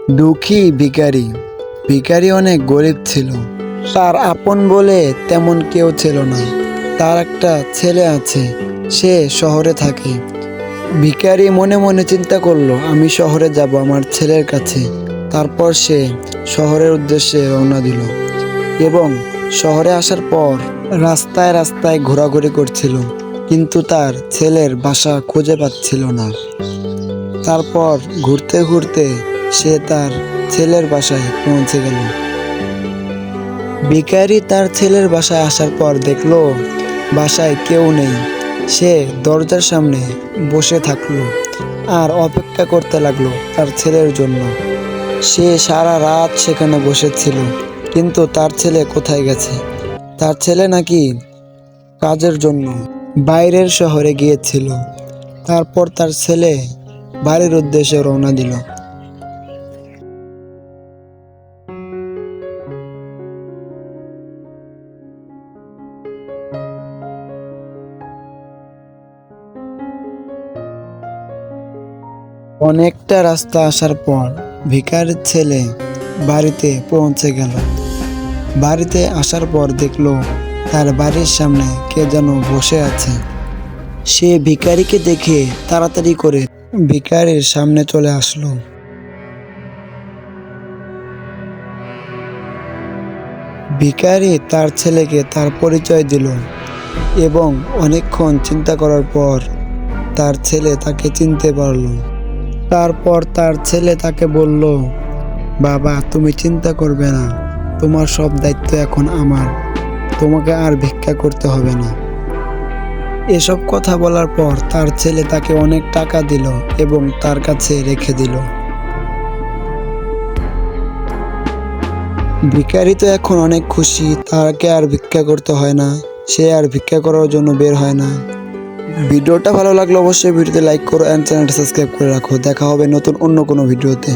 দুঃখী ভিখারি। ভিখারি অনেক গরিব ছিল। তার আপন বলে তেমন কেউ ছিল না। তার একটা ছেলে আছে, সে শহরে থাকে। ভিখারি মনে মনে চিন্তা করলো, আমি শহরে যাব আমার ছেলের কাছে। তারপর সে শহরের উদ্দেশ্যে রওনা দিল এবং শহরে আসার পর রাস্তায় রাস্তায় ঘোরাঘুরি করছিল, কিন্তু তার ছেলের বাসা খুঁজে পাচ্ছিল না। তারপর ঘুরতে ঘুরতে সে তার ছেলের বাসায় পৌঁছে গেল। ভিখারি তার ছেলের বাসায় আসার পর দেখলো বাসায় কেউ নেই। সে দরজার সামনে বসে থাকলো আর অপেক্ষা করতে লাগলো তার ছেলের জন্য। সে সারা রাত সেখানে বসেছিল, কিন্তু তার ছেলে কোথায় গেছে? তার ছেলে নাকি কাজের জন্য বাইরের শহরে গিয়েছিল। তারপর তার ছেলে বাড়ির উদ্দেশ্যে রওনা দিল। অনেকটা রাস্তা আসার পর ভিখারির ছেলে বাড়িতে পৌঁছে গেল। বাড়িতে আসার পর দেখলো তার বাড়ির সামনে কে যেন বসে আছে। সে ভিখারিকে দেখে তাড়াতাড়ি করে ভিখারির সামনে চলে আসলো। ভিখারি তার ছেলেকে তার পরিচয় দিল এবং অনেকক্ষণ চিন্তা করার পর তার ছেলে তাকে চিনতে পারল। তারপর তার ছেলে তাকে বলল, বাবা, তুমি চিন্তা করবে না, তোমার সব দায়িত্ব এখন আমার, তোমাকে আর ভিক্ষা করতে হবে না। এসব কথা বলার পর তার ছেলে তাকে অনেক টাকা দিল এবং তার কাছে রেখে দিল। ভিখারি তো এখন অনেক খুশি, তাকে আর ভিক্ষা করতে হয় না, সে আর ভিক্ষা করার জন্য বের হয় না। ভিডিওটা ভালো লাগলে অবশ্যই ভিডিওতে লাইক করো এন্ড চ্যানেলটা সাবস্ক্রাইব করে রাখো। দেখা হবে নতুন অন্য কোনো ভিডিওতে।